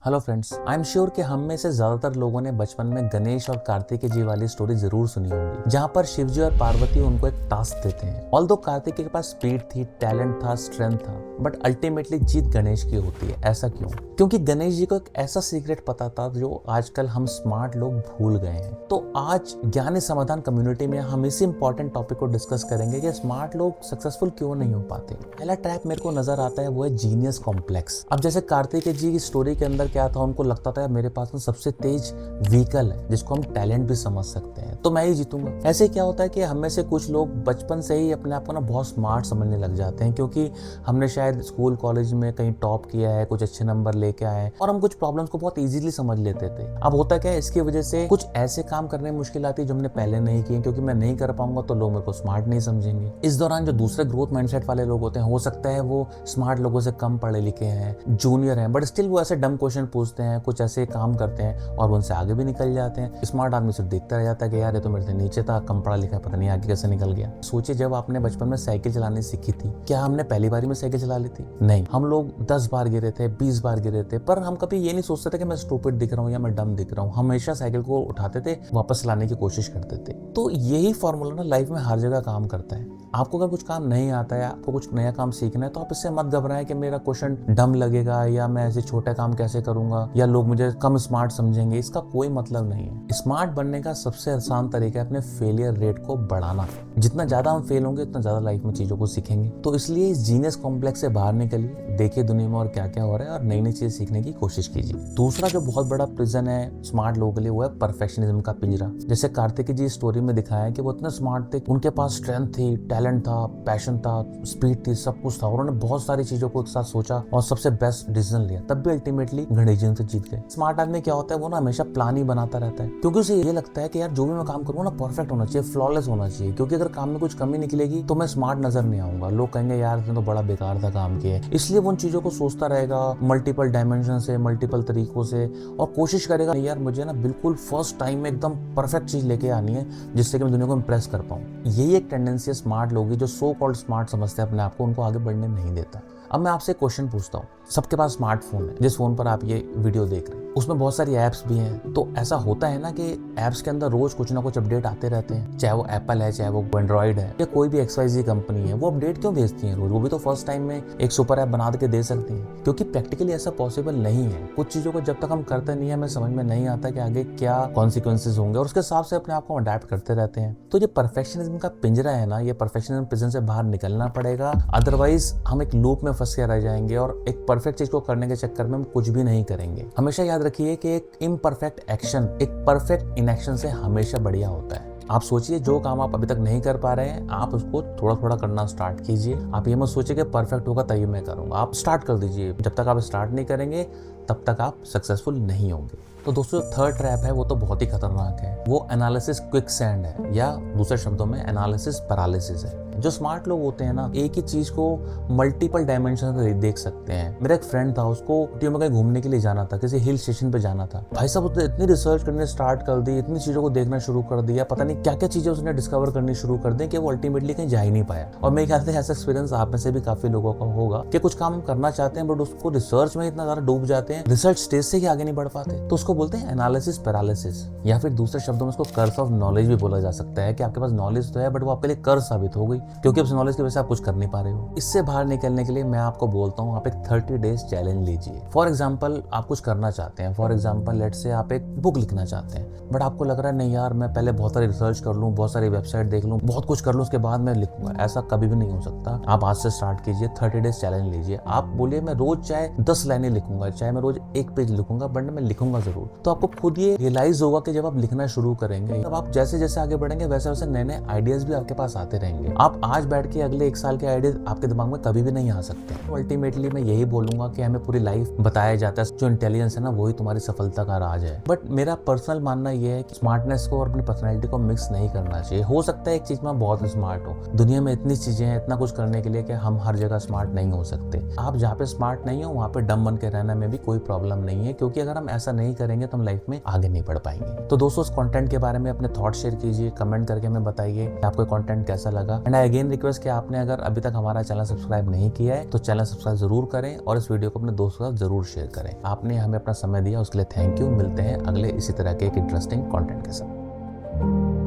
Hello friends, I am sure कि हम में से ज्यादातर लोगों ने बचपन में गणेश और कार्तिकेय जी वाली स्टोरी जरूर सुनी होगी, जहाँ पर शिव जी और पार्वती उनको एक टास्क देते हैं। ऑल्दो कार्तिकेय के पास स्पीड थी, टैलेंट था, स्ट्रेंथ था, बट अल्टीमेटली जीत गणेश की होती है। ऐसा क्यों? क्योंकि गणेश जी को एक ऐसा सीक्रेट पता था जो आजकल हम स्मार्ट लोग भूल गए हैं। तो आज ज्ञानी समाधान कम्युनिटी में हम इसी इंपॉर्टेंट टॉपिक को डिस्कस करेंगे कि स्मार्ट लोग सक्सेसफुल क्यों नहीं हो पाते। पहला ट्रैप मेरे को नजर आता है, वो है जीनियस कॉम्प्लेक्स। अब जैसे कार्तिकेय जी की स्टोरी के अंदर क्या था, उनको लगता था मेरे पास में सबसे तेज व्हीकल है जिसको हम टैलेंट भी समझ सकते हैं, तो मैं ही जीतूंगा। ऐसे क्या होता है कि हम में से कुछ लोग बचपन से ही अपने आप को ना बहुत स्मार्ट समझने लग जाते हैं, क्योंकि हमने शायद स्कूल कॉलेज में कहीं टॉप किया है, कुछ अच्छे नंबर लेके आए और हम कुछ प्रॉब्लम्स को बहुत इजीली समझ लेते थे। अब होता क्या है, इसकी वजह से कुछ ऐसे काम करने में मुश्किल आती है जो हमने पहले नहीं किए, क्योंकि मैं नहीं कर पाऊंगा तो लोग मेरे को स्मार्ट नहीं समझेंगे। इस दौरान जो दूसरे ग्रोथ माइंडसेट वाले लोग होते हैं, हो सकता है वो स्मार्ट लोगों से कम पढ़े लिखे हैं, जूनियर हैं, बट स्टिल वो ऐसे डम क्वेश्चन पूछते हैं, कुछ ऐसे काम करते हैं और उनसे आगे भी निकल जाते हैं। स्मार्ट आदमी सिर्फ देखता रह जाता है कि यार ये तो मेरे से नीचे था, कम पढ़ा लिखा, पता नहीं आगे कैसे निकल गया। सोचिए, जब आपने बचपन में साइकिल चलानी सीखी थी, क्या हमने पहली बारी में साइकिल चला ली थी? नहीं, हम लोग 10 बार गिरे थे, 20 बार गिरे थे, पर हम कभी ये नहीं सोचते थे कि मैं स्टूपिड दिख रहा हूँ या मैं डम दिख रहा हूँ। हमेशा साइकिल को उठाते थे, वापस चलाने की कोशिश करते थे। तो यही फॉर्मूला ना लाइफ में हर जगह काम करता है। आपको अगर कुछ काम नहीं आता है, आपको कुछ नया काम सीखना है, तो आप इससे मत घबराएं कि मेरा क्वेश्चन डम लगेगा या मैं ऐसे छोटा काम कैसे करूंगा या लोग मुझे कम स्मार्ट समझेंगे। इसका कोई मतलब नहीं है। स्मार्ट बनने का सबसे आसान तरीका है अपने फेलियर रेट को बढ़ाना। जितना ज्यादा हम फेल होंगे उतना ज्यादा लाइफ में चीजों को सीखेंगे। तो इसलिए इस जीनियस कॉम्प्लेक्स से बाहर निकलिए, देखिए दुनिया में और क्या क्या हो रहा है और नई नई चीजें सीखने की कोशिश कीजिए। दूसरा जो बहुत बड़ा प्रिजन है स्मार्ट लोगों के लिए, वो है परफेक्शनिज्म का पिंजरा। जैसे कार्तिकेय जी स्टोरी में दिखाया है कि वो इतने स्मार्ट थे, उनके पास स्ट्रेंथ थी, टैलेंट था, पैशन था, स्पीड थी, सब कुछ था, उन्होंने बहुत सारी चीजों को एक साथ सोचा और सबसे बेस्ट डिसीजन लिया, तब भी अल्टीमेटली गणेश जी से जीत गए। स्मार्ट आदमी क्या होता है, वो ना हमेशा प्लान ही बनाता रहता है, क्योंकि उसे ये लगता है कि यार जो भी मैं काम करूँ ना परफेक्ट होना चाहिए, फ्लॉलेस होना चाहिए, क्योंकि अगर काम में कुछ कमी निकलेगी तो मैं स्मार्ट नजर नहीं आऊंगा, लोग कहेंगे यार इसने तो बड़ा बेकार था काम किया। इसलिए वो उन चीजों को सोचता रहेगा मल्टीपल डायमेंशन से, मल्टीपल तरीकों से, और कोशिश करेगा यार मुझे ना बिल्कुल फर्स्ट टाइम में एकदम परफेक्ट चीज लेके आनी है जिससे कि मैं दुनिया को इंप्रेस कर पाऊं। यही एक टेंडेंसी है स्मार्ट लोगों की, जो सो कॉल्ड स्मार्ट समझते हैं अपने आप को, उनको आगे बढ़ने नहीं देता। अब मैं आपसे क्वेश्चन पूछता हूँ, सबके पास स्मार्टफोन है, जिस फोन पर आप ये वीडियो देख रहे हैं उसमें बहुत सारी ऐप्स भी हैं, तो ऐसा होता है ना कि ऐप्स के अंदर रोज कुछ ना कुछ अपडेट आते रहते हैं, चाहे वो एप्पल है, चाहे वो एंड्रॉइड है, या कोई भी XYZ कंपनी है, वो अपडेट क्यों भेजती है रोज? वो भी तो फर्स्ट टाइम में एक सुपर ऐप बना के दे सकती है, क्योंकि प्रैक्टिकली ऐसा पॉसिबल नहीं है। कुछ चीजों को जब तक हम करते नहीं है, हमें समझ में नहीं आता कि आगे क्या कॉन्सिक्वेंसेज होंगे, और उसके हिसाब से अपने आप को अडेप्ट करते रहते हैं। तो ये परफेक्शनिज्म का पिंजरा है ना, ये परफेक्शनिज्म प्रिजन से बाहर निकलना पड़ेगा, अदरवाइज हम एक लूप में फंस के रह जाएंगे और एक परफेक्ट चीज को करने के चक्कर में हम कुछ भी नहीं करेंगे। हमेशा याद रखिए कि एक इम्परफेक्ट एक्शन एक परफेक्ट इनएक्शन से हमेशा बढ़िया होता है। आप सोचिए, जो काम आप अभी तक नहीं कर पा रहे हैं, आप उसको थोड़ा थोड़ा करना स्टार्ट कीजिए। आप ये मत सोचिए कि परफेक्ट होगा तभी मैं करूंगा, आप स्टार्ट कर दीजिए। जब तक आप स्टार्ट नहीं करेंगे तब तक आप सक्सेसफुल नहीं होंगे। तो दोस्तों, थर्ड ट्रैप है वो तो बहुत ही खतरनाक है, वो एनालिसिस क्विक सैंड है, या दूसरे शब्दों में एनालिसिस पैरालिसिस है। जो स्मार्ट लोग होते हैं ना, एक ही चीज को मल्टीपल डायमेंशन से देख सकते हैं। मेरा एक फ्रेंड था, उसको टीम में कहीं घूमने के लिए जाना था, किसी हिल स्टेशन पे जाना था। भाई साहब उसने इतनी रिसर्च करने स्टार्ट कर दी, इतनी चीजों को देखना शुरू कर दिया, पता नहीं क्या क्या चीजें उसने डिस्कवर करनी शुरू कर दी कि वो अल्टीमेटली कहीं जा ही नहीं पाया। और मेरे ख्याल से ऐसा एक्सपीरियंस आप में से भी काफी लोगों का होगा कि कुछ काम करना चाहते हैं बट उसको रिसर्च में इतना ज्यादा डूब जाते हैं, रिसर्च स्टेज से ही आगे नहीं बढ़ पाते। तो उसको बोलते हैं एनालिसिस पैरालिसिस, या फिर दूसरे शब्दों में उसको कर्स ऑफ नॉलेज भी बोला जा सकता है, कि आपके पास नॉलेज तो है बट वो आपके लिए कर्स साबित हो गई, क्योंकि उस नॉलेज की वजह से आप कुछ कर नहीं पा रहे हो। इससे बाहर निकलने के लिए मैं आपको बोलता हूँ, आप एक 30 डेज चैलेंज लीजिए। फॉर एग्जाम्पल, आप कुछ करना चाहते हैं, फॉर एग्जाम्पल लेट्स से आप एक बुक लिखना चाहते हैं, बट आपको लग रहा है नहीं यार मैं पहले बहुत सारी रिसर्च कर लूँ, बहुत सारी वेबसाइट देख लूँ, बहुत कुछ कर लूँ, उसके बाद मैं लिखूंगा। ऐसा कभी भी नहीं हो सकता। आप आज से स्टार्ट कीजिए, 30 डेज चैलेंज लीजिए। आप बोलिए मैं रोज चाहे 10 लाइनें लिखूंगा, चाहे मैं रोज 1 पेज लिखूंगा, बट मैं लिखूंगा जरूर। तो आपको खुद ये रियलाइज होगा कि जब आप लिखना शुरू करेंगे, तब आप जैसे जैसे आगे बढ़ेंगे वैसे वैसे नए नए आइडियाज भी आपके पास आते रहेंगे। आप आज बैठ के अगले 1 साल के आइडियाज आपके दिमाग में कभी भी नहीं आ सकते। तो अल्टीमेटली मैं यही बोलूंगा कि हमें पूरी लाइफ बताया जाता है, जो इंटेलिजेंस है ना वही तुम्हारी सफलता का राज है। बट मेरा पर्सनल मानना यह है कि स्मार्टनेस को और अपनी पर्सनैलिटी को मिक्स नहीं करना चाहिए। हो सकता है एक चीज में बहुत स्मार्ट हो, दुनिया में इतनी चीजें हैं, इतना कुछ करने के लिए कि हम हर जगह स्मार्ट नहीं हो सकते। आप जहाँ पे स्मार्ट नहीं हो वहाँ पे डम बन के रहने में भी कोई प्रॉब्लम नहीं है, क्योंकि अगर हम ऐसा नहीं करेंगे तो हम लाइफ में आगे नहीं बढ़ पाएंगे। तो दोस्तों, इस कंटेंट के बारे में अपने थॉट शेयर कीजिए, कमेंट करके हमें बताइए कि आपको कंटेंट कैसा लगा। And I I again request कि आपने अगर अभी तक हमारा चैनल सब्सक्राइब नहीं किया है तो चैनल सब्सक्राइब जरूर करें और इस वीडियो को अपने दोस्तों के साथ जरूर शेयर करें। आपने हमें अपना समय दिया उसके लिए थैंक यू। मिलते हैं अगले इसी तरह के एक इंटरेस्टिंग कंटेंट के साथ।